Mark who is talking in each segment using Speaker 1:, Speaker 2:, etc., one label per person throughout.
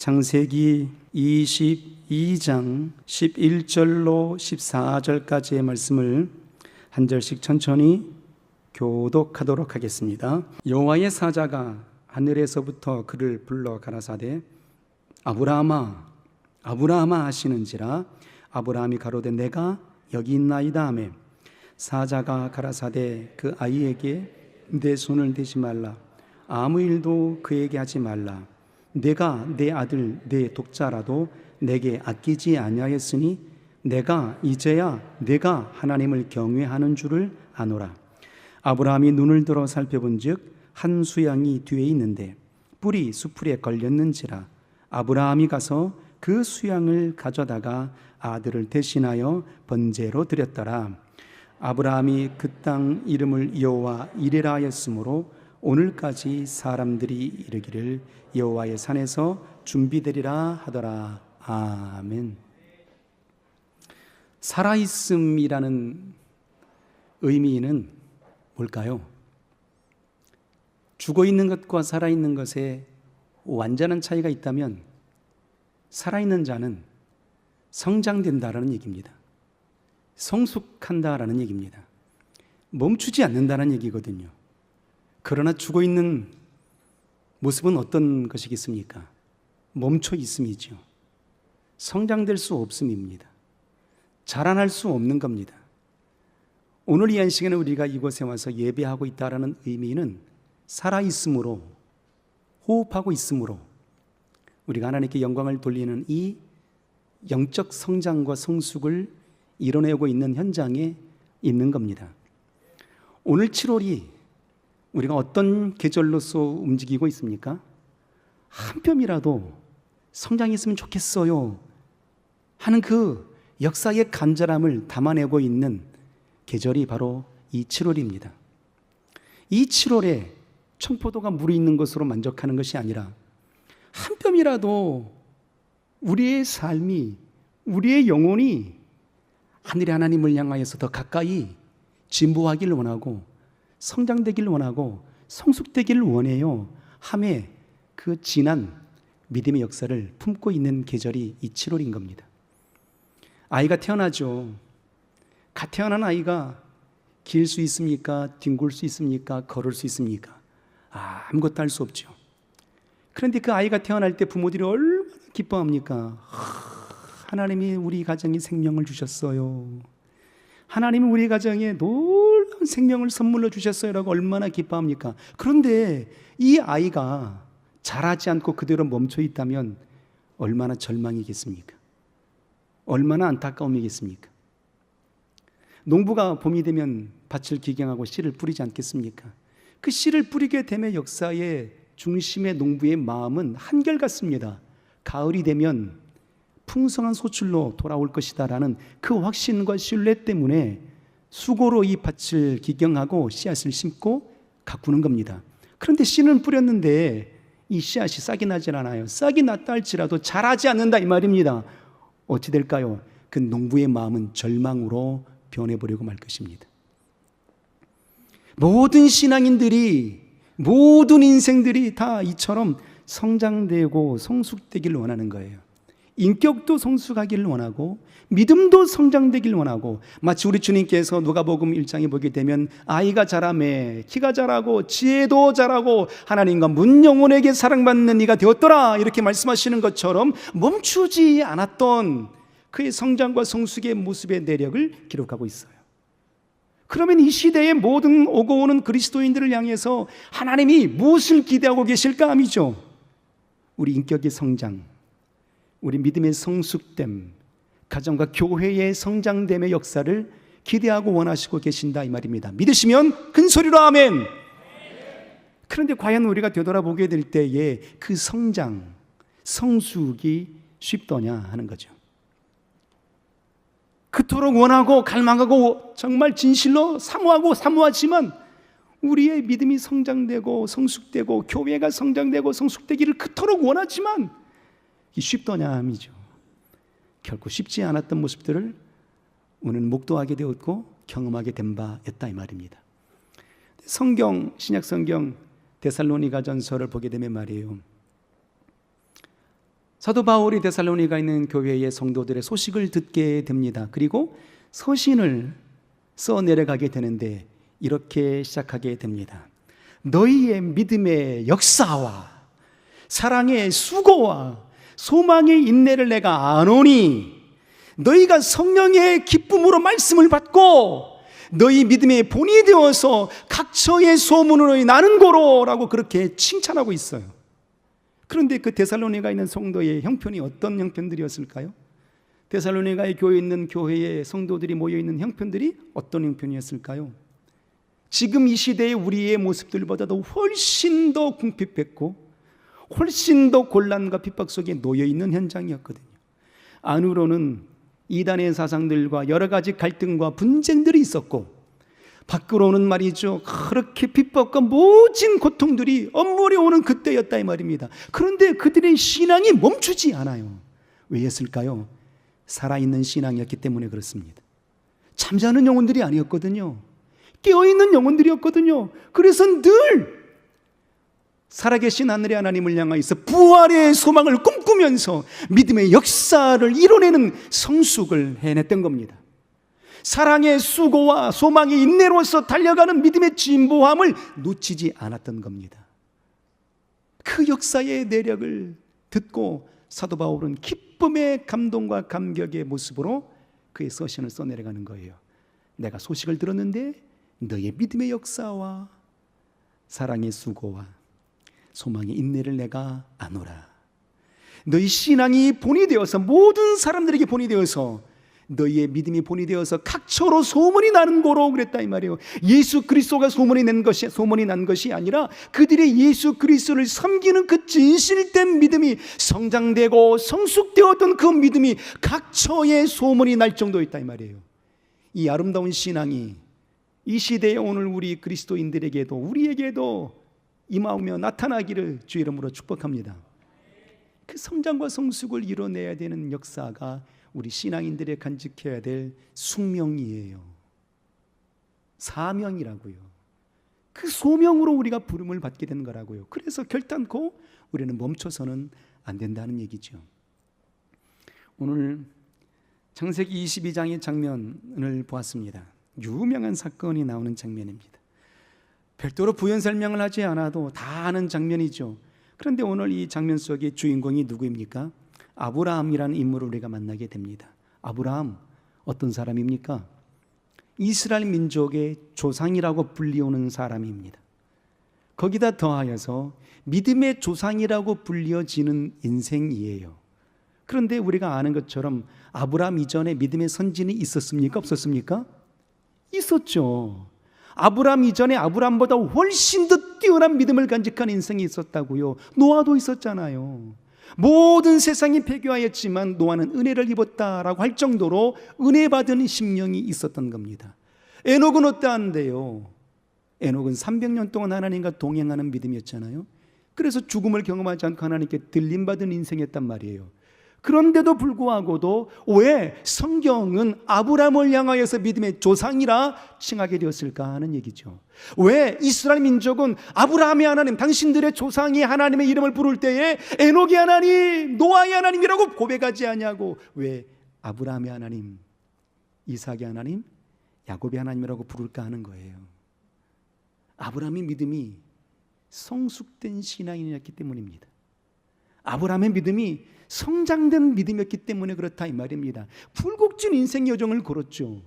Speaker 1: 창세기 22장 11절로 14절까지의 말씀을 한 절씩 천천히 교독하도록 하겠습니다. 여호와의 사자가 하늘에서부터 그를 불러 가라사대 아브라함아 아브라함아 하시는지라. 아브라함이 가로되 내가 여기 있나이다 하매 사자가 가라사대 그 아이에게 내 손을 대지 말라. 아무 일도 그에게 하지 말라. 내가 내 아들 내 독자라도 내게 아끼지 아니하였으니 내가 이제야 내가 하나님을 경외하는 줄을 아노라. 아브라함이 눈을 들어 살펴본즉 한 수양이 뒤에 있는데 뿔이 수풀에 걸렸는지라. 아브라함이 가서 그 수양을 가져다가 아들을 대신하여 번제로 드렸더라. 아브라함이 그 땅 이름을 여호와 이레라 하였으므로 오늘까지 사람들이 이르기를 여호와의 산에서 준비되리라 하더라. 아멘. 살아있음이라는 의미는 뭘까요? 죽어있는 것과 살아있는 것에 완전한 차이가 있다면 살아있는 자는 성장된다라는 얘기입니다. 성숙한다라는 얘기입니다. 멈추지 않는다는 얘기거든요. 그러나 죽어있는 모습은 어떤 것이겠습니까? 멈춰 있음이죠. 성장될 수 없음입니다. 자라날 수 없는 겁니다. 오늘 이 한 시간에 우리가 이곳에 와서 예배하고 있다는 의미는 살아있음으로, 호흡하고 있음으로 우리가 하나님께 영광을 돌리는 이 영적 성장과 성숙을 이뤄내고 있는 현장에 있는 겁니다. 오늘 7월이 우리가 어떤 계절로서 움직이고 있습니까? 한 뼘이라도 성장했으면 좋겠어요 하는 그 역사의 간절함을 담아내고 있는 계절이 바로 이 7월입니다. 이 7월에 청포도가 물이 있는 것으로 만족하는 것이 아니라 한 뼘이라도 우리의 삶이, 우리의 영혼이 하늘의 하나님을 향하여서 더 가까이 진보하기를 원하고 성장되기를 원하고 성숙되기를 원해요 하며 그 진한 믿음의 역사를 품고 있는 계절이 이 7월인 겁니다. 아이가 태어나죠. 갓 태어난 아이가 길 수 있습니까? 뒹굴 수 있습니까? 걸을 수 있습니까? 아무것도 할 수 없죠. 그런데 그 아이가 태어날 때 부모들이 얼마나 기뻐합니까? 하나님이 우리 가정에 생명을 주셨어요. 하나님이 우리 가정에 놀라운 생명을 선물로 주셨어요 라고 얼마나 기뻐합니까? 그런데 이 아이가 자라지 않고 그대로 멈춰 있다면 얼마나 절망이겠습니까? 얼마나 안타까움이겠습니까? 농부가 봄이 되면 밭을 기경하고 씨를 뿌리지 않겠습니까? 그 씨를 뿌리게 되면 역사의 중심의 농부의 마음은 한결같습니다. 가을이 되면 풍성한 소출로 돌아올 것이다 라는 그 확신과 신뢰 때문에 수고로 이 밭을 기경하고 씨앗을 심고 가꾸는 겁니다. 그런데 씨는 뿌렸는데 이 씨앗이 싹이 나질 않아요. 싹이 났다 할지라도 자라지 않는다 이 말입니다. 어찌 될까요? 그 농부의 마음은 절망으로 변해버리고 말 것입니다. 모든 신앙인들이, 모든 인생들이 다 이처럼 성장되고 성숙되기를 원하는 거예요. 인격도 성숙하기를 원하고 믿음도 성장되기를 원하고, 마치 우리 주님께서 누가복음 1장에 보게 되면 아이가 자라매 키가 자라고 지혜도 자라고 하나님과 문영혼에게 사랑받는 이가 되었더라 이렇게 말씀하시는 것처럼 멈추지 않았던 그의 성장과 성숙의 모습의 내력을 기록하고 있어요. 그러면 이 시대의 모든 오고 오는 그리스도인들을 향해서 하나님이 무엇을 기대하고 계실까 함이죠. 우리 인격의 성장, 우리 믿음의 성숙됨, 가정과 교회의 성장됨의 역사를 기대하고 원하시고 계신다 이 말입니다. 믿으시면 큰 소리로 아멘. 그런데 과연 우리가 되돌아보게 될 때에 그 성장, 성숙이 쉽더냐 하는 거죠. 그토록 원하고 갈망하고 정말 진실로 사모하지만 우리의 믿음이 성장되고 성숙되고 교회가 성장되고 성숙되기를 그토록 원하지만 이 쉽더냐 함이죠. 결코 쉽지 않았던 모습들을 오늘 목도하게 되었고 경험하게 된 바였다 이 말입니다. 성경, 신약 성경 데살로니가 전서를 보게 되면 말이에요, 사도 바울이 데살로니가 있는 교회의 성도들의 소식을 듣게 됩니다. 그리고 서신을 써 내려가게 되는데 이렇게 시작하게 됩니다. 너희의 믿음의 역사와 사랑의 수고와 소망의 인내를 내가 아노니 너희가 성령의 기쁨으로 말씀을 받고 너희 믿음의 본이 되어서 각처의 소문으로 나는 고로라고 그렇게 칭찬하고 있어요. 그런데 그 데살로니가 있는 성도의 형편이 어떤 형편들이었을까요? 데살로니가의 교회에 있는 교회의 성도들이 모여있는 형편들이 어떤 형편이었을까요? 지금 이 시대의 우리의 모습들보다도 훨씬 더 궁핍했고 훨씬 더 곤란과 핍박 속에 놓여있는 현장이었거든요. 안으로는 이단의 사상들과 여러 가지 갈등과 분쟁들이 있었고 밖으로는 말이죠, 그렇게 핍박과 모진 고통들이 엄물에 오는 그때였다 이 말입니다. 그런데 그들의 신앙이 멈추지 않아요. 왜였을까요? 살아있는 신앙이었기 때문에 그렇습니다. 잠자는 영혼들이 아니었거든요. 깨어있는 영혼들이었거든요. 그래서 늘 살아계신 하늘의 하나님을 향하여서 부활의 소망을 꿈꾸면서 믿음의 역사를 이뤄내는 성숙을 해냈던 겁니다. 사랑의 수고와 소망의 인내로서 달려가는 믿음의 진보함을 놓치지 않았던 겁니다. 그 역사의 내력을 듣고 사도 바울은 기쁨의 감동과 감격의 모습으로 그의 서신을 써내려가는 거예요. 내가 소식을 들었는데 너의 믿음의 역사와 사랑의 수고와 소망의 인내를 내가 아노라. 너희 신앙이 본이 되어서 모든 사람들에게 본이 되어서 너희의 믿음이 본이 되어서 각처로 소문이 나는 고로 그랬다 이 말이에요. 예수 그리스도가 소문이 난 것이 아니라 그들의 예수 그리스도를 섬기는 그 진실된 믿음이 성장되고 성숙되었던 그 믿음이 각처에 소문이 날 정도였다 이 말이에요. 이 아름다운 신앙이 이 시대에 오늘 우리 그리스도인들에게도 우리에게도 임하며 나타나기를 주 이름으로 축복합니다. 그 성장과 성숙을 이뤄내야 되는 역사가 우리 신앙인들의 간직해야 될 숙명이에요. 사명이라고요. 그 소명으로 우리가 부름을 받게 되는 거라고요. 그래서 결단코 우리는 멈춰서는 안 된다는 얘기죠. 오늘 창세기 22장의 장면을 보았습니다. 유명한 사건이 나오는 장면입니다. 별도로 부연 설명을 하지 않아도 다 아는 장면이죠. 그런데 오늘 이 장면 속의 주인공이 누구입니까? 아브라함이라는 인물을 우리가 만나게 됩니다. 아브라함 어떤 사람입니까? 이스라엘 민족의 조상이라고 불리우는 사람입니다. 거기다 더하여서 믿음의 조상이라고 불려지는 인생이에요. 그런데 우리가 아는 것처럼 아브라함 이전에 믿음의 선진이 있었습니까? 없었습니까? 있었죠. 아브라함 이전에 아브라함보다 훨씬 더 뛰어난 믿음을 간직한 인생이 있었다고요. 노아도 있었잖아요. 모든 세상이 폐교하였지만 노아는 은혜를 입었다라고 할 정도로 은혜 받은 심령이 있었던 겁니다. 에녹은 어떠한데요? 에녹은 300년 동안 하나님과 동행하는 믿음이었잖아요. 그래서 죽음을 경험하지 않고 하나님께 들림받은 인생이었단 말이에요. 그런데도 불구하고도 왜 성경은 아브라함을 향하여서 믿음의 조상이라 칭하게 되었을까 하는 얘기죠. 왜 이스라엘 민족은 아브라함의 하나님, 당신들의 조상이 하나님의 이름을 부를 때에 에녹의 하나님, 노아의 하나님이라고 고백하지 않냐고, 왜 아브라함의 하나님, 이삭의 하나님, 야곱의 하나님이라고 부를까 하는 거예요. 아브라함의 믿음이 성숙된 신앙이었기 때문입니다. 아브라함의 믿음이 성장된 믿음이었기 때문에 그렇다 이 말입니다. 굴곡진 인생 여정을 걸었죠.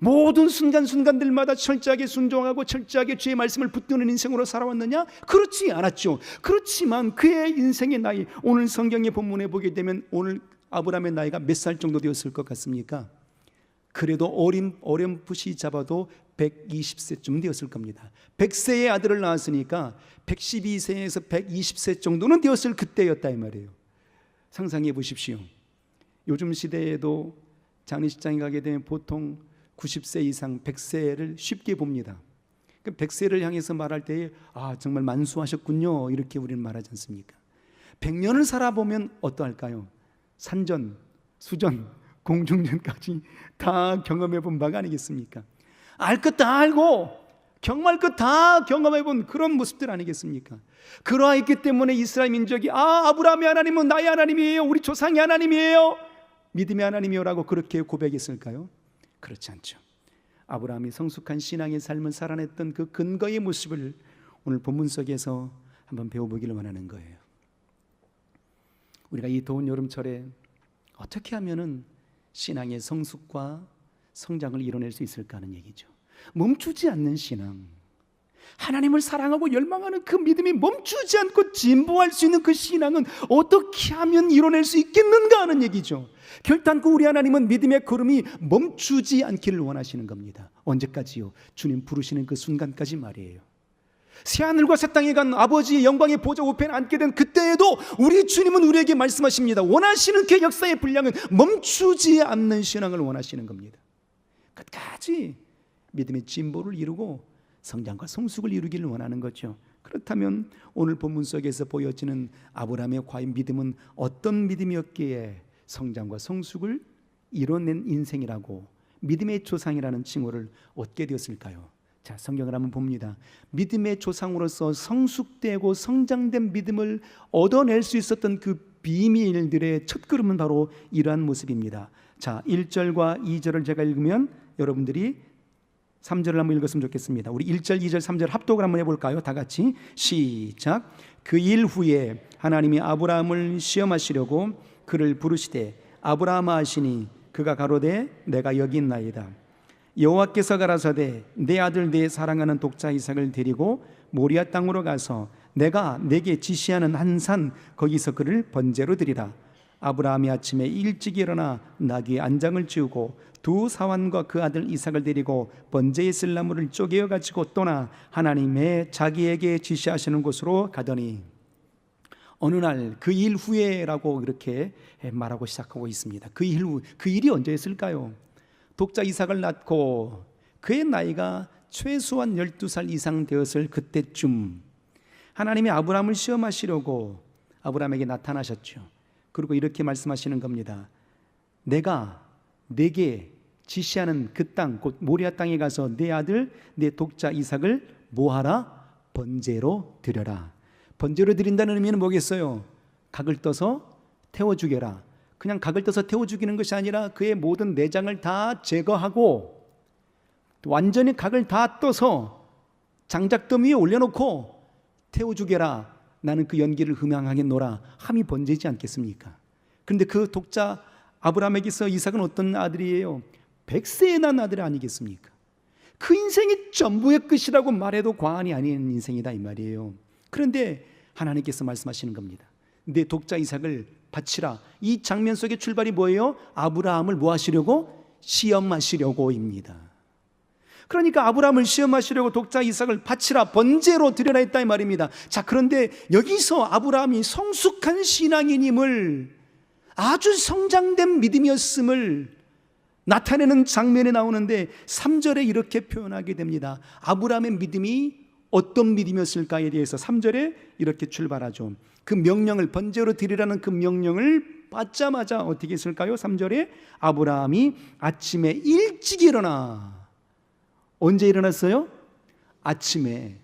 Speaker 1: 모든 순간순간들마다 철저하게 순종하고 철저하게 주의 말씀을 붙드는 인생으로 살아왔느냐? 그렇지 않았죠. 그렇지만 그의 인생의 나이, 오늘 성경의 본문에 보게 되면 오늘 아브라함의 나이가 몇 살 정도 되었을 것 같습니까? 그래도 어렴풋이 잡아도 120세쯤 되었을 겁니다. 100세의 아들을 낳았으니까 112세에서 120세 정도는 되었을 그때였다 이 말이에요. 상상해 보십시오. 요즘 시대에도 장례식장에 가게 되면 보통 90세 이상 100세를 쉽게 봅니다. 100세를 향해서 말할 때에 정말 만수하셨군요 이렇게 우리는 말하지 않습니까? 100년을 살아보면 어떠할까요? 산전, 수전, 공중전까지 다 경험해 본 바가 아니겠습니까? 알 것 다 알고 경험할 것 다 경험해본 그런 모습들 아니겠습니까? 그러했기 때문에 이스라엘 민족이 아브라함의 하나님은 나의 하나님이에요, 우리 조상의 하나님이에요, 믿음의 하나님이요 라고 그렇게 고백했을까요? 그렇지 않죠. 아브라함이 성숙한 신앙의 삶을 살아냈던 그 근거의 모습을 오늘 본문 속에서 한번 배워보기를 원하는 거예요. 우리가 이 더운 여름철에 어떻게 하면은 신앙의 성숙과 성장을 이뤄낼 수 있을까 하는 얘기죠. 멈추지 않는 신앙, 하나님을 사랑하고 열망하는 그 믿음이 멈추지 않고 진보할 수 있는 그 신앙은 어떻게 하면 이뤄낼 수 있겠는가 하는 얘기죠. 결단코 우리 하나님은 믿음의 걸음이 멈추지 않기를 원하시는 겁니다. 언제까지요? 주님 부르시는 그 순간까지 말이에요. 새하늘과 새 땅에 간 아버지의 영광의 보좌 우편에 앉게 된 그때에도 우리 주님은 우리에게 말씀하십니다. 원하시는 그 역사의 분량은 멈추지 않는 신앙을 원하시는 겁니다. 끝까지 믿음의 진보를 이루고 성장과 성숙을 이루기를 원하는 거죠. 그렇다면 오늘 본문 속에서 보여지는 아브라함의 과연 믿음은 어떤 믿음이었기에 성장과 성숙을 이뤄낸 인생이라고 믿음의 조상이라는 칭호를 얻게 되었을까요? 자, 성경을 한번 봅니다. 믿음의 조상으로서 성숙되고 성장된 믿음을 얻어낼 수 있었던 그 비밀들의 첫걸음은 바로 이러한 모습입니다. 자, 1절과 2절을 제가 읽으면 여러분들이 3절을 한번 읽었으면 좋겠습니다. 우리 1절, 2절, 3절 합독을 한번 해볼까요? 다 같이 시작. 그 일 후에 하나님이 아브라함을 시험하시려고 그를 부르시되 아브라함아 하시니 그가 가로되 내가 여기 있나이다. 여호와께서 가라사대 내 아들 내 사랑하는 독자 이삭을 데리고 모리아 땅으로 가서 내가 내게 지시하는 한 산 거기서 그를 번제로 드리라. 아브라함이 아침에 일찍 일어나 나귀의 안장을 지우고 두 사환과 그 아들 이삭을 데리고 번제에 쓸 나무를 쪼개어 가지고 떠나 하나님의 자기에게 지시하시는 곳으로 가더니 어느 날 그 일 후에라고 이렇게 말하고 시작하고 있습니다. 그 일 후, 그 일이 언제였을까요? 독자 이삭을 낳고 그의 나이가 최소한 12살 이상 되었을 그때쯤 하나님이 아브라함을 시험하시려고 아브라함에게 나타나셨죠. 그리고 이렇게 말씀하시는 겁니다. 내가 내게 지시하는 그 땅, 곧 모리아 땅에 가서 내 아들 내 독자 이삭을 뭐하라? 번제로 드려라. 번제로 드린다는 의미는 뭐겠어요? 각을 떠서 태워 죽여라. 그냥 각을 떠서 태워 죽이는 것이 아니라 그의 모든 내장을 다 제거하고 완전히 각을 다 떠서 장작더미 위에 올려놓고 태워 죽여라. 나는 그 연기를 흠양하겠노라 함이 번제지 않겠습니까? 그런데 그 독자 아브라함에게서 이삭은 어떤 아들이에요? 100세에 난 아들 아니겠습니까? 그 인생이 전부의 끝이라고 말해도 과언이 아닌 인생이다 이 말이에요. 그런데 하나님께서 말씀하시는 겁니다. 내 독자 이삭을 바치라. 이 장면 속의 출발이 뭐예요? 아브라함을 뭐 하시려고? 시험하시려고입니다. 그러니까 아브라함을 시험하시려고 독자 이삭을 바치라, 번제로 드려라 했다 이 말입니다. 자, 그런데 여기서 아브라함이 성숙한 신앙인임을, 아주 성장된 믿음이었음을 나타내는 장면이 나오는데 3절에 이렇게 표현하게 됩니다. 아브라함의 믿음이 어떤 믿음이었을까에 대해서 3절에 이렇게 출발하죠. 그 명령을, 번제로 드리라는 그 명령을 받자마자 어떻게 했을까요? 3절에 아브라함이 아침에 일찍 일어나. 언제 일어났어요? 아침에.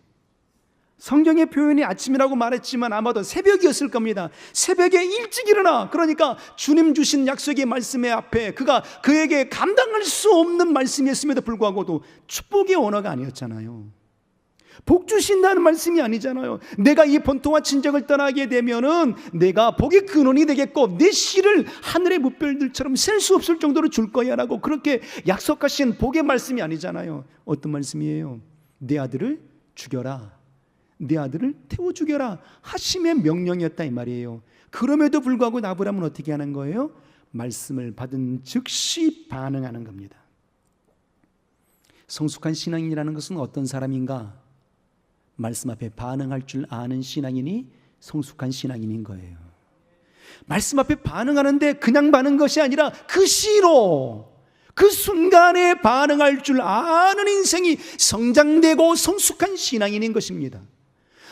Speaker 1: 성경의 표현이 아침이라고 말했지만 아마도 새벽이었을 겁니다. 새벽에 일찍 일어나. 그러니까 주님 주신 약속의 말씀의 앞에 그에게 감당할 수 없는 말씀이었음에도 불구하고도 축복의 언어가 아니었잖아요. 복 주신다는 말씀이 아니잖아요. 내가 이 본토와 친정을 떠나게 되면은 내가 복의 근원이 되겠고 내 씨를 하늘의 무별들처럼 셀 수 없을 정도로 줄 거야 라고 그렇게 약속하신 복의 말씀이 아니잖아요. 어떤 말씀이에요? 내 아들을 죽여라, 내 아들을 태워 죽여라 하심의 명령이었다 이 말이에요. 그럼에도 불구하고 아브라함은 어떻게 하는 거예요? 말씀을 받은 즉시 반응하는 겁니다. 성숙한 신앙인이라는 것은 어떤 사람인가? 말씀 앞에 반응할 줄 아는 신앙인이 성숙한 신앙인인 거예요. 말씀 앞에 반응하는데 그냥 반응 것이 아니라 그 시로, 그 순간에 반응할 줄 아는 인생이 성장되고 성숙한 신앙인인 것입니다.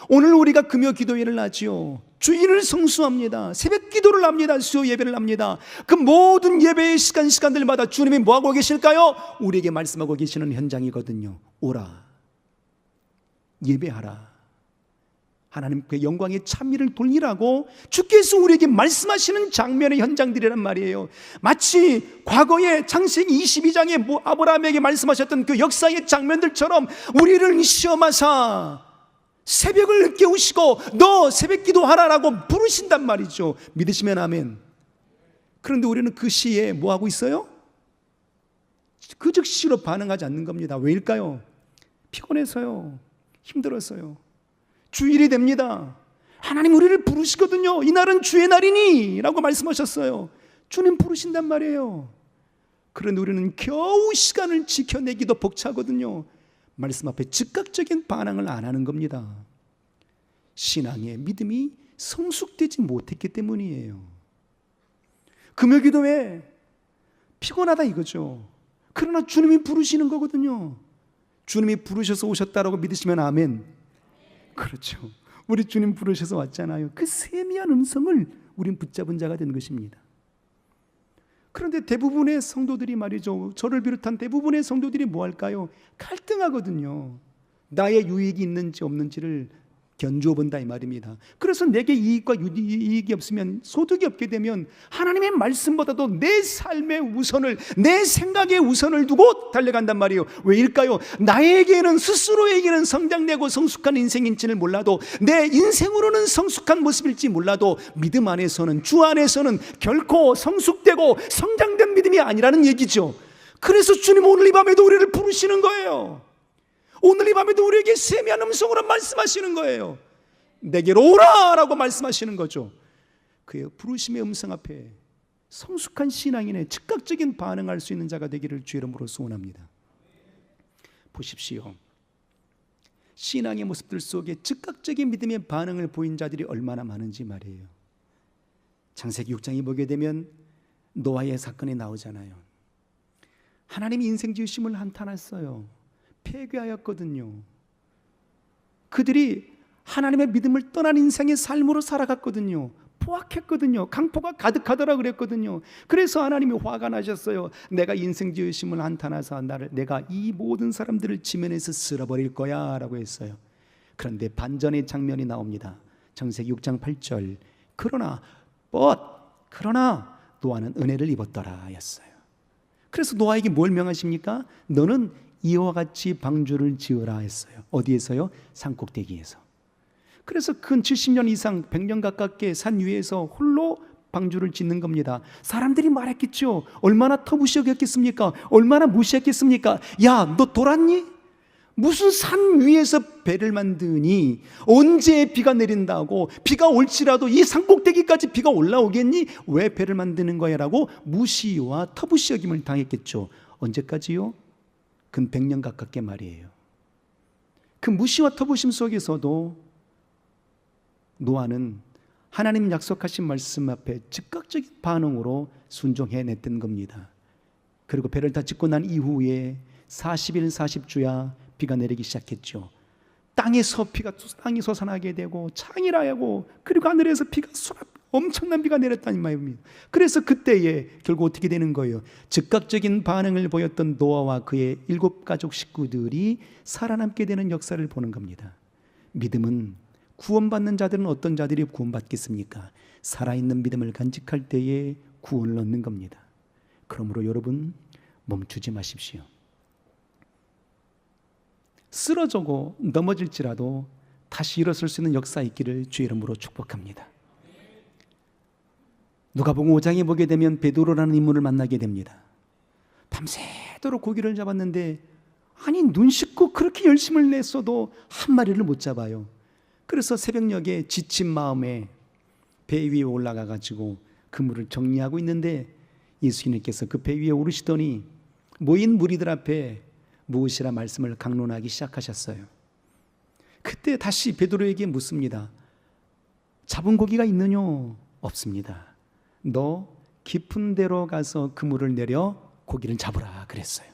Speaker 1: 오늘 우리가 금요 기도회를 하지요. 주일을 성수합니다. 새벽 기도를 합니다. 수요 예배를 합니다. 그 모든 예배의 시간들마다 주님이 뭐하고 계실까요? 우리에게 말씀하고 계시는 현장이거든요. 오라, 예배하라. 하나님께 영광의 찬미를 돌리라고 주께서 우리에게 말씀하시는 장면의 현장들이란 말이에요. 마치 과거에 창세기 22장에 아브라함에게 말씀하셨던 그 역사의 장면들처럼 우리를 시험하사 새벽을 깨우시고 너 새벽 기도하라라고 부르신단 말이죠. 믿으시면 아멘. 그런데 우리는 그 시에 뭐 하고 있어요? 그 즉시로 반응하지 않는 겁니다. 왜일까요? 피곤해서요. 힘들어서요. 주일이 됩니다. 하나님 우리를 부르시거든요. 이날은 주의 날이니 라고 말씀하셨어요. 주님 부르신단 말이에요. 그런데 우리는 겨우 시간을 지켜내기도 벅차거든요. 말씀 앞에 즉각적인 반응을 안 하는 겁니다. 신앙의 믿음이 성숙되지 못했기 때문이에요. 금요기도회 피곤하다 이거죠. 그러나 주님이 부르시는 거거든요. 주님이 부르셔서 오셨다라고 믿으시면 아멘. 그렇죠. 우리 주님 부르셔서 왔잖아요. 그 세미한 음성을 우린 붙잡은 자가 된 것입니다. 그런데 대부분의 성도들이 말이죠, 저를 비롯한 대부분의 성도들이 뭐 할까요? 갈등하거든요. 나의 유익이 있는지 없는지를 견주어 본다 이 말입니다. 그래서 내게 이익과 이익이 없으면, 소득이 없게 되면 하나님의 말씀보다도 내 삶의 우선을, 내 생각의 우선을 두고 달려간단 말이에요. 왜일까요? 나에게는, 스스로에게는 성장되고 성숙한 인생인지를 몰라도, 내 인생으로는 성숙한 모습일지 몰라도 믿음 안에서는, 주 안에서는 결코 성숙되고 성장된 믿음이 아니라는 얘기죠. 그래서 주님 오늘 이 밤에도 우리를 부르시는 거예요. 오늘 이 밤에도 우리에게 세미한 음성으로 말씀하시는 거예요. 내게로 오라 라고 말씀하시는 거죠. 그의 부르심의 음성 앞에 성숙한 신앙인의 즉각적인 반응할 수 있는 자가 되기를 주의 이름으로 소원합니다. 보십시오. 신앙의 모습들 속에 즉각적인 믿음의 반응을 보인 자들이 얼마나 많은지 말이에요. 창세기 6장에 보게 되면 노아의 사건이 나오잖아요. 하나님이 인생 지으심을 한탄했어요. 폐괴하였거든요. 그들이 하나님의 믿음을 떠난 인생의 삶으로 살아갔거든요. 포악했거든요. 강포가 가득하더라 그랬거든요. 그래서 하나님이 화가 나셨어요. 내가 인생 지으심을 한탄하사 내가 이 모든 사람들을 지면에서 쓸어버릴 거야 라고 했어요. 그런데 반전의 장면이 나옵니다. 창세기 6장 8절. 그러나 노아는 은혜를 입었더라 였어요. 그래서 노아에게 뭘 명하십니까? 너는 이와 같이 방주를 지으라 했어요. 어디에서요? 산꼭대기에서. 그래서 근 70년 이상 100년 가깝게 산 위에서 홀로 방주를 짓는 겁니다. 사람들이 말했겠죠. 얼마나 터부시하겠습니까? 얼마나 무시했겠습니까? 야, 너 돌았니? 무슨 산 위에서 배를 만드니? 언제 비가 내린다고? 비가 올지라도 이 산꼭대기까지 비가 올라오겠니? 왜 배를 만드는 거야? 라고 무시와 터부시하김을 당했겠죠. 언제까지요? 근 100년 가깝게 말이에요. 그 무시와 터부심 속에서도 노아는 하나님 약속하신 말씀 앞에 즉각적인 반응으로 순종해냈던 겁니다. 그리고 배를 다 짓고 난 이후에 40일 40주야 비가 내리기 시작했죠. 땅이 솟아나게 되고 창이라고, 그리고 하늘에서 비가 엄청난 비가 내렸다는 말입니다. 그래서 그때에 결국 어떻게 되는 거예요? 즉각적인 반응을 보였던 노아와 그의 7가족 식구들이 살아남게 되는 역사를 보는 겁니다. 믿음은, 구원받는 자들은 어떤 자들이 구원받겠습니까? 살아있는 믿음을 간직할 때에 구원을 얻는 겁니다. 그러므로 여러분 멈추지 마십시오. 쓰러지고 넘어질지라도 다시 일어설 수 있는 역사 있기를 주의 이름으로 축복합니다. 누가복음 5장에 보게 되면 베드로라는 인물을 만나게 됩니다. 밤새도록 고기를 잡았는데 눈 씻고 그렇게 열심을 냈어도 한 마리를 못 잡아요. 그래서 새벽녘에 지친 마음에 배 위에 올라가 가지고 그물을 정리하고 있는데 예수님께서 그 배 위에 오르시더니 모인 무리들 앞에 무엇이라 말씀을 강론하기 시작하셨어요. 그때 다시 베드로에게 묻습니다. 잡은 고기가 있느냐? 없습니다. 너 깊은 데로 가서 그물을 내려 고기를 잡으라 그랬어요.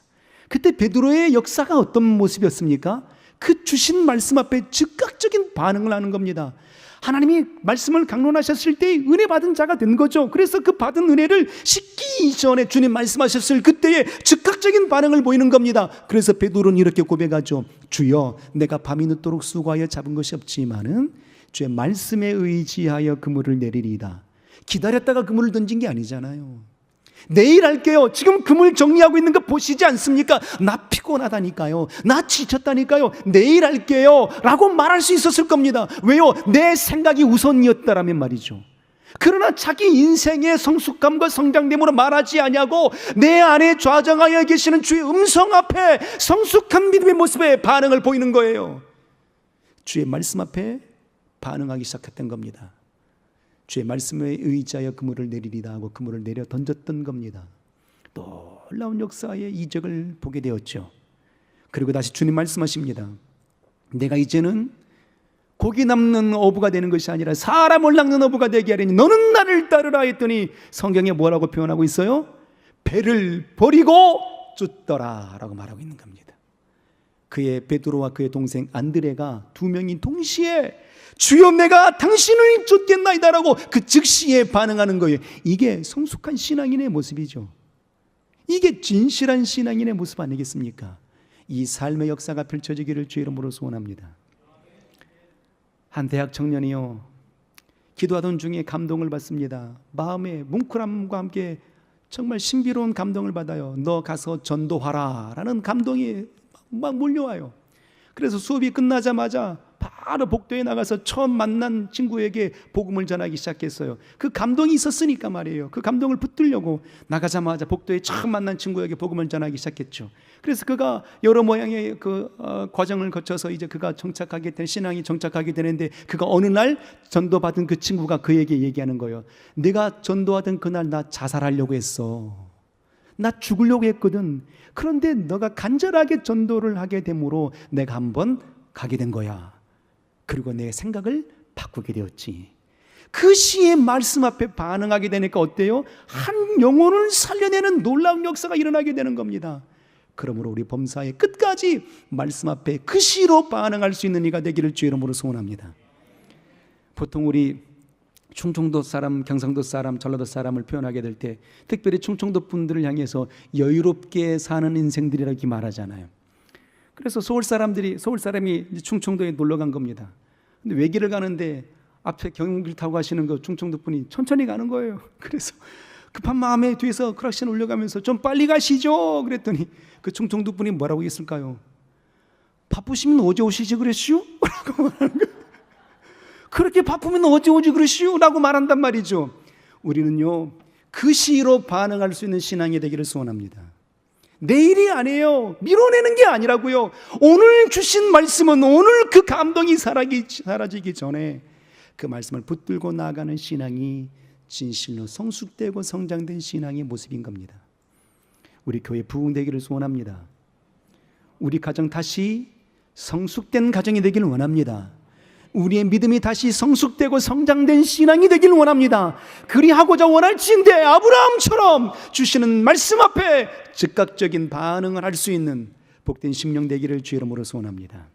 Speaker 1: 그때 베드로의 역사가 어떤 모습이었습니까? 그 주신 말씀 앞에 즉각적인 반응을 하는 겁니다. 하나님이 말씀을 강론하셨을 때 은혜 받은 자가 된 거죠. 그래서 그 받은 은혜를 식기 이전에 주님 말씀하셨을 그때에 즉각적인 반응을 보이는 겁니다. 그래서 베드로는 이렇게 고백하죠. 주여, 내가 밤이 늦도록 수고하여 잡은 것이 없지만은 주의 말씀에 의지하여 그물을 내리리이다. 기다렸다가 그물을 던진 게 아니잖아요. 내일 할게요. 지금 그물 정리하고 있는 거 보시지 않습니까? 나 피곤하다니까요. 나 지쳤다니까요. 내일 할게요 라고 말할 수 있었을 겁니다. 왜요? 내 생각이 우선이었다라면 말이죠. 그러나 자기 인생의 성숙함과 성장됨으로 말하지 아니하고 내 안에 좌정하여 계시는 주의 음성 앞에 성숙한 믿음의 모습에 반응을 보이는 거예요. 주의 말씀 앞에 반응하기 시작했던 겁니다. 주의 말씀에 의지하여 그물을 내리리다 하고 그물을 내려 던졌던 겁니다. 놀라운 역사의 이적을 보게 되었죠. 그리고 다시 주님 말씀하십니다. 내가 이제는 고기 남는 어부가 되는 것이 아니라 사람을 낚는 어부가 되게 하려니 너는 나를 따르라 했더니 성경에 뭐라고 표현하고 있어요? 배를 버리고 쫓더라 라고 말하고 있는 겁니다. 그의 베드로와 그의 동생 안드레가 두 명이 동시에 주여 내가 당신을 쫓겠나이다라고 그 즉시에 반응하는 거예요. 이게 성숙한 신앙인의 모습이죠. 이게 진실한 신앙인의 모습 아니겠습니까? 이 삶의 역사가 펼쳐지기를 주의 이름으로 소원합니다. 한 대학 청년이요, 기도하던 중에 감동을 받습니다. 마음에 뭉클함과 함께 정말 신비로운 감동을 받아요. 너 가서 전도하라 라는 감동이 막 몰려와요. 그래서 수업이 끝나자마자 바로 복도에 나가서 처음 만난 친구에게 복음을 전하기 시작했어요. 그 감동이 있었으니까 말이에요. 그 감동을 붙들려고 나가자마자 복도에 처음 만난 친구에게 복음을 전하기 시작했죠. 그래서 그가 여러 모양의 과정을 거쳐서 이제 그가 정착하게 된 신앙이 정착하게 되는데, 그가 어느 날 전도받은 그 친구가 그에게 얘기하는 거예요. 내가 전도하던 그날 나 자살하려고 했어. 나 죽으려고 했거든. 그런데 너가 간절하게 전도를 하게 되므로 내가 한번 가게 된 거야. 그리고 내 생각을 바꾸게 되었지. 그 시의 말씀 앞에 반응하게 되니까 어때요? 한 영혼을 살려내는 놀라운 역사가 일어나게 되는 겁니다. 그러므로 우리 범사의 끝까지 말씀 앞에 그 시로 반응할 수 있는 이가 되기를 주의 이름으로 소원합니다. 보통 우리 충청도 사람, 경상도 사람, 전라도 사람을 표현하게 될 때 특별히 충청도 분들을 향해서 여유롭게 사는 인생들이라고 이렇게 말하잖아요. 그래서 서울 사람이 충청도에 놀러 간 겁니다. 근데 외길을 가는데 앞에 경운길 타고 가시는 거 충청도 분이 천천히 가는 거예요. 그래서 급한 마음에 뒤에서 크락션 올려가면서 좀 빨리 가시죠 그랬더니 그 충청도 분이 뭐라고 했을까요? 바쁘시면 어제 오시지 그랬슈? 라고 말하는 거예요. 그렇게 바쁘면 어제 오지 그랬슈? 라고 말한단 말이죠. 우리는요, 그 시로 반응할 수 있는 신앙이 되기를 소원합니다. 내일이 아니에요. 미뤄내는 게 아니라고요. 오늘 주신 말씀은 오늘 그 감동이 사라지기 전에 그 말씀을 붙들고 나아가는 신앙이 진실로 성숙되고 성장된 신앙의 모습인 겁니다. 우리 교회 부흥되기를 소원합니다. 우리 가정 다시 성숙된 가정이 되기를 원합니다. 우리의 믿음이 다시 성숙되고 성장된 신앙이 되기를 원합니다. 그리하고자 원할지인데 아브라함처럼 주시는 말씀 앞에 즉각적인 반응을 할 수 있는 복된 심령 되기를 주의 이름으로 소원합니다.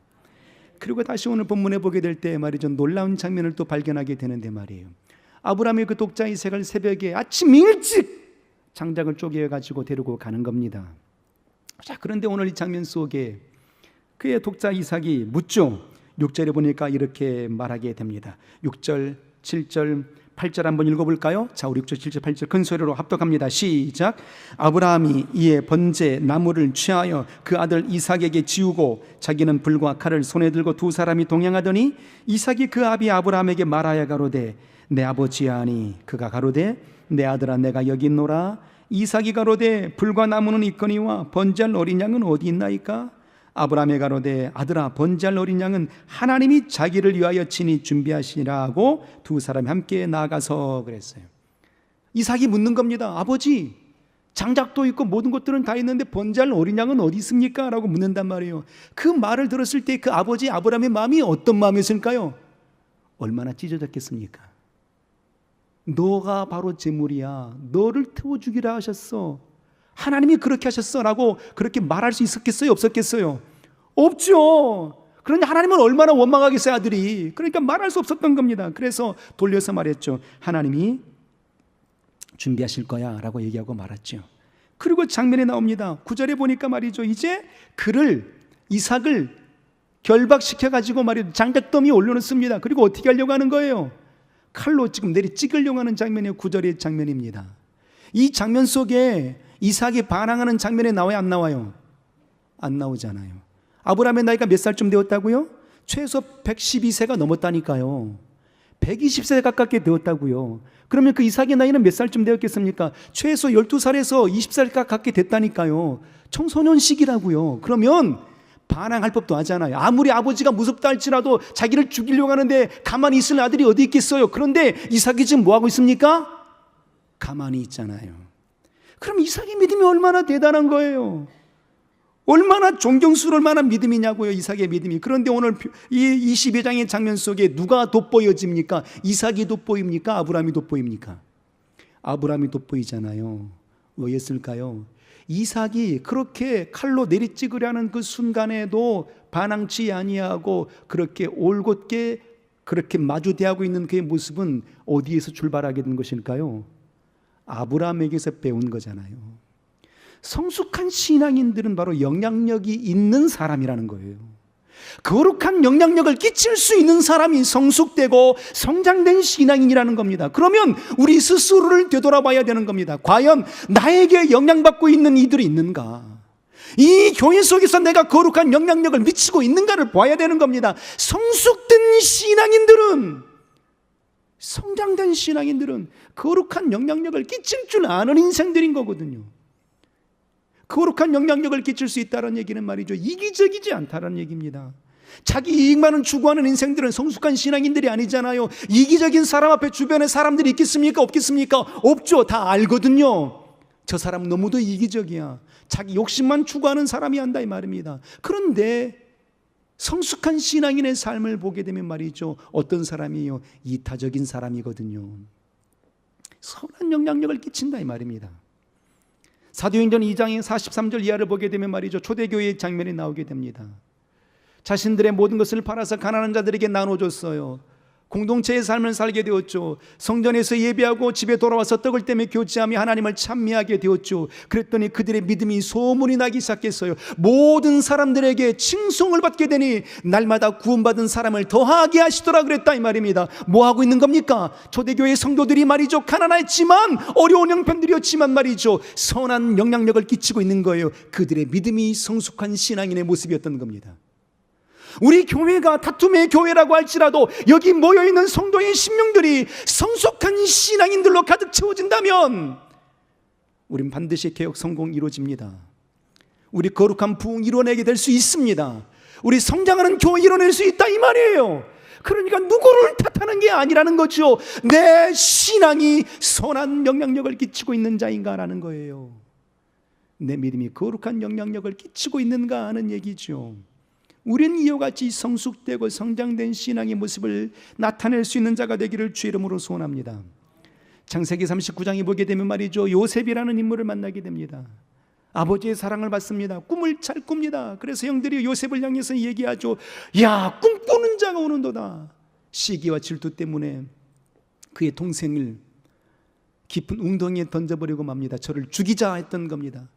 Speaker 1: 그리고 다시 오늘 본문에 보게 될 때 말이죠, 놀라운 장면을 또 발견하게 되는데 말이에요. 아브라함의 그 독자 이삭을 새벽에 아침 일찍 장작을 쪼개 가지고 데리고 가는 겁니다. 자, 그런데 오늘 이 장면 속에 그의 독자 이삭이 묻죠. 6절에 보니까 이렇게 말하게 됩니다. 6절, 7절, 8절 한번 읽어볼까요? 자, 우리 6절, 7절, 8절 큰 소리로 합독합니다. 시작. 아브라함이 이에 번제 나무를 취하여 그 아들 이삭에게 지우고 자기는 불과 칼을 손에 들고 두 사람이 동행하더니 이삭이 그 아비 아브라함에게 말하여 가로되 내 아버지하니 그가 가로되 내 아들아 내가 여기 있노라. 이삭이 가로되 불과 나무는 있거니와 번제할 어린 양은 어디 있나이까? 아브라함이 가로되 아들아 번제할 어린 양은 하나님이 자기를 위하여 친히 준비하시니라 하고 두 사람이 함께 나아가서 그랬어요. 이삭이 묻는 겁니다. 아버지, 장작도 있고 모든 것들은 다 있는데 번제할 어린 양은 어디 있습니까? 라고 묻는단 말이에요. 그 말을 들었을 때 그 아버지 아브라함의 마음이 어떤 마음이었을까요? 얼마나 찢어졌겠습니까? 너가 바로 제물이야. 너를 태워 주기라 하셨어. 하나님이 그렇게 하셨어 라고 그렇게 말할 수 있었겠어요? 없었겠어요? 없죠. 그런데 하나님은 얼마나 원망하겠어요, 아들이. 그러니까 말할 수 없었던 겁니다. 그래서 돌려서 말했죠. 하나님이 준비하실 거야 라고 얘기하고 말았죠. 그리고 장면에 나옵니다. 9절에 보니까 말이죠, 이제 이삭을 결박시켜가지고 말이죠, 장작더미에 올려놓습니다. 그리고 어떻게 하려고 하는 거예요? 칼로 지금 내리 찍으려고 하는 장면이 9절의 장면입니다. 이 장면 속에 이삭이 반항하는 장면에 나와요, 안 나와요? 안 나오잖아요. 아브라함의 나이가 몇 살쯤 되었다고요? 최소 112세가 넘었다니까요. 120세 가깝게 되었다고요. 그러면 그 이삭의 나이는 몇 살쯤 되었겠습니까? 최소 12살에서 20살 가깝게 됐다니까요. 청소년 시기라고요. 그러면 반항할 법도 하잖아요. 아무리 아버지가 무섭다 할지라도 자기를 죽이려고 하는데 가만히 있을 아들이 어디 있겠어요. 그런데 이삭이 지금 뭐하고 있습니까? 가만히 있잖아요. 그럼 이삭의 믿음이 얼마나 대단한 거예요. 얼마나 존경스러울 만한 믿음이냐고요, 이삭의 믿음이. 그런데 오늘 이 22장의 장면 속에 누가 돋보여집니까? 이삭이 돋보입니까? 아브라함이 돋보입니까? 아브라함이 돋보이잖아요. 왜였을까요? 이삭이 그렇게 칼로 내리찍으려는 그 순간에도 반항치 아니하고 그렇게 올곧게 그렇게 마주대하고 있는 그의 모습은 어디에서 출발하게 된 것일까요? 아브라함에게서 배운 거잖아요. 성숙한 신앙인들은 바로 영향력이 있는 사람이라는 거예요. 거룩한 영향력을 끼칠 수 있는 사람이 성숙되고 성장된 신앙인이라는 겁니다. 그러면 우리 스스로를 되돌아봐야 되는 겁니다. 과연 나에게 영향받고 있는 이들이 있는가? 이 교회 속에서 내가 거룩한 영향력을 미치고 있는가를 봐야 되는 겁니다. 성숙된 신앙인들은, 성장된 신앙인들은 거룩한 영향력을 끼칠 줄 아는 인생들인 거거든요. 거룩한 영향력을 끼칠 수 있다는 얘기는 말이죠, 이기적이지 않다는 얘기입니다. 자기 이익만을 추구하는 인생들은 성숙한 신앙인들이 아니잖아요. 이기적인 사람 앞에 주변에 사람들이 있겠습니까? 없겠습니까? 없죠. 다 알거든요. 저 사람 너무도 이기적이야. 자기 욕심만 추구하는 사람이 한다 이 말입니다. 그런데 성숙한 신앙인의 삶을 보게 되면 말이죠, 어떤 사람이에요? 이타적인 사람이거든요. 선한 영향력을 끼친다 이 말입니다. 사도행전 2장의 43절 이하를 보게 되면 말이죠, 초대교회의 장면이 나오게 됩니다. 자신들의 모든 것을 팔아서 가난한 자들에게 나눠줬어요. 공동체의 삶을 살게 되었죠. 성전에서 예배하고 집에 돌아와서 떡을 떼며 교제하며 하나님을 찬미하게 되었죠. 그랬더니 그들의 믿음이 소문이 나기 시작했어요. 모든 사람들에게 칭송을 받게 되니 날마다 구원받은 사람을 더하게 하시더라 그랬다 이 말입니다. 뭐 하고 있는 겁니까? 초대교회 성도들이 말이죠, 가난했지만 어려운 형편들이었지만 말이죠, 선한 영향력을 끼치고 있는 거예요. 그들의 믿음이 성숙한 신앙인의 모습이었던 겁니다. 우리 교회가 다툼의 교회라고 할지라도 여기 모여있는 성도의 심령들이 성숙한 신앙인들로 가득 채워진다면 우린 반드시 개혁 성공 이루어집니다. 우리 거룩한 부흥 이뤄내게 될 수 있습니다. 우리 성장하는 교회 이뤄낼 수 있다 이 말이에요. 그러니까 누구를 탓하는 게 아니라는 거죠. 내 신앙이 선한 영향력을 끼치고 있는 자인가라는 거예요. 내 믿음이 거룩한 영향력을 끼치고 있는가 하는 얘기죠. 우리는 이와 같이 성숙되고 성장된 신앙의 모습을 나타낼 수 있는 자가 되기를 주의 이름으로 소원합니다. 창세기 39장에 보게 되면 말이죠, 요셉이라는 인물을 만나게 됩니다. 아버지의 사랑을 받습니다. 꿈을 잘 꿉니다. 그래서 형들이 요셉을 향해서 얘기하죠. 야, 꿈꾸는 자가 오는도다. 시기와 질투 때문에 그의 동생을 깊은 웅덩이에 던져버리고 맙니다. 저를 죽이자 했던 겁니다.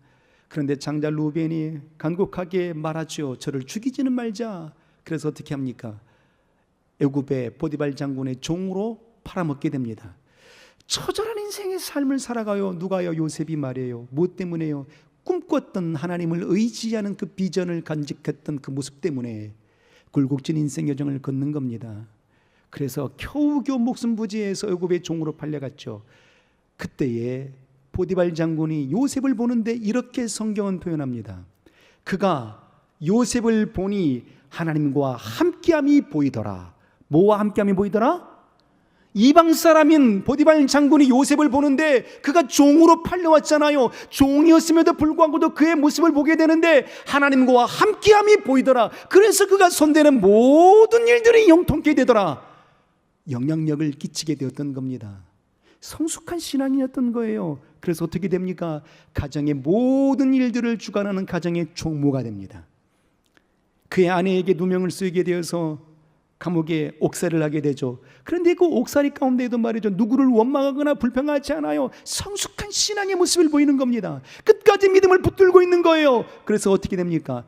Speaker 1: 그런데 장자 루벤이 간곡하게 말하죠. 저를 죽이지는 말자. 그래서 어떻게 합니까? 애굽의 보디발 장군의 종으로 팔아먹게 됩니다. 처절한 인생의 삶을 살아가요. 누가요? 요셉이 말이에요. 무엇 때문에요? 꿈꿨던 하나님을 의지하는 그 비전을 간직했던 그 모습 때문에 굴곡진 인생 여정을 걷는 겁니다. 그래서 겨우겨우 목숨 부지해서 애굽의 종으로 팔려갔죠. 그때에 보디발 장군이 요셉을 보는데 이렇게 성경은 표현합니다. 그가 요셉을 보니 하나님과 함께함이 보이더라. 뭐와 함께함이 보이더라? 이방 사람인 보디발 장군이 요셉을 보는데 그가 종으로 팔려왔잖아요. 종이었음에도 불구하고도 그의 모습을 보게 되는데 하나님과 함께함이 보이더라. 그래서 그가 손대는 모든 일들이 영통케 되더라. 영향력을 끼치게 되었던 겁니다. 성숙한 신앙이었던 거예요. 그래서 어떻게 됩니까? 가정의 모든 일들을 주관하는 가정의 총무가 됩니다. 그의 아내에게 누명을 쓰게 되어서 감옥에 옥살이를 하게 되죠. 그런데 그 옥살이 가운데에도 말이죠, 누구를 원망하거나 불평하지 않아요. 성숙한 신앙의 모습을 보이는 겁니다. 끝까지 믿음을 붙들고 있는 거예요. 그래서 어떻게 됩니까?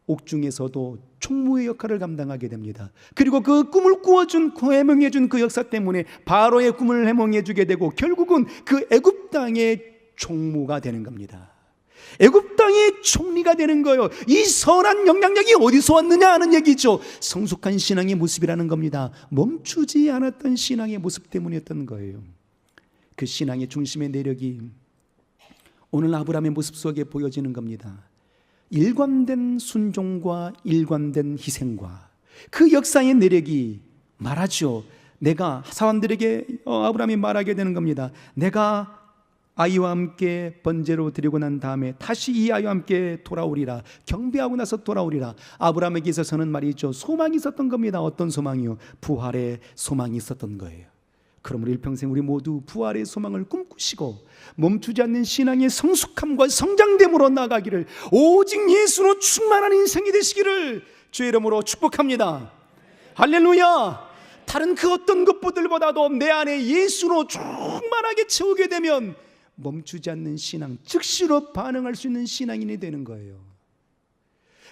Speaker 1: 옥중에서도 총무의 역할을 감당하게 됩니다. 그리고 그 꿈을 꾸어준, 해몽해준 그 역사 때문에 바로의 꿈을 해몽해주게 되고 결국은 그 애굽 땅의 총무가 되는 겁니다. 애굽 땅의 총리가 되는 거예요. 이 선한 영향력이 어디서 왔느냐 하는 얘기죠. 성숙한 신앙의 모습이라는 겁니다. 멈추지 않았던 신앙의 모습 때문이었던 거예요. 그 신앙의 중심의 내력이 오늘 아브라함의 모습 속에 보여지는 겁니다. 일관된 순종과 일관된 희생과 그 역사의 내력이 말하죠. 내가 사람들에게 아브라함이 말하게 되는 겁니다. 내가 아이와 함께 번제로 드리고 난 다음에 다시 이 아이와 함께 돌아오리라. 경배하고 나서 돌아오리라. 아브라함에게 있어서는 말이죠, 소망이 있었던 겁니다. 어떤 소망이요? 부활의 소망이 있었던 거예요. 그러므로 일평생 우리 모두 부활의 소망을 꿈꾸시고 멈추지 않는 신앙의 성숙함과 성장됨으로 나가기를, 오직 예수로 충만한 인생이 되시기를 주의 이름으로 축복합니다. 할렐루야. 다른 그 어떤 것들보다도 내 안에 예수로 충만하게 채우게 되면 멈추지 않는 신앙, 즉시로 반응할 수 있는 신앙인이 되는 거예요.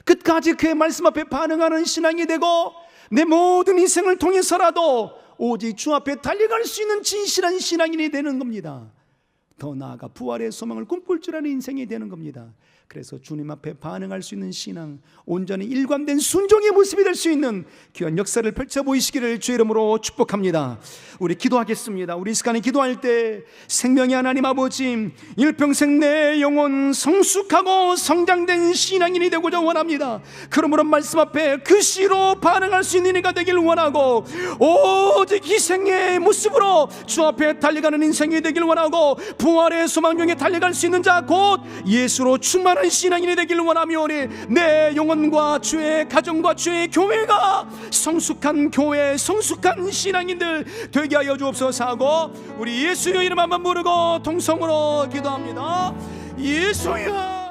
Speaker 1: 끝까지 그의 말씀 앞에 반응하는 신앙이 되고 내 모든 인생을 통해서라도 오직 주 앞에 달려갈 수 있는 진실한 신앙인이 되는 겁니다. 더 나아가 부활의 소망을 꿈꿀 줄 아는 인생이 되는 겁니다. 그래서 주님 앞에 반응할 수 있는 신앙, 온전히 일관된 순종의 모습이 될 수 있는 귀한 역사를 펼쳐 보이시기를 주의 이름으로 축복합니다. 우리 기도하겠습니다. 우리 이 시간에 기도할 때 생명의 하나님 아버지, 일평생 내 영혼 성숙하고 성장된 신앙인이 되고자 원합니다. 그러므로 말씀 앞에 그 시로 반응할 수 있는 이가 되길 원하고 오직 희생의 모습으로 주 앞에 달려가는 인생이 되길 원하고 부활의 소망 중에 달려갈 수 있는 자 곧 예수로 충만한 신앙인이 되길 원하며니 내 영혼과 주의 가정과 주의 교회가 성숙한 교회, 성숙한 신앙인들 되게 하여 주옵소서 하고 우리 예수의 이름 한번 부르고 통성으로 기도합니다. 예수여.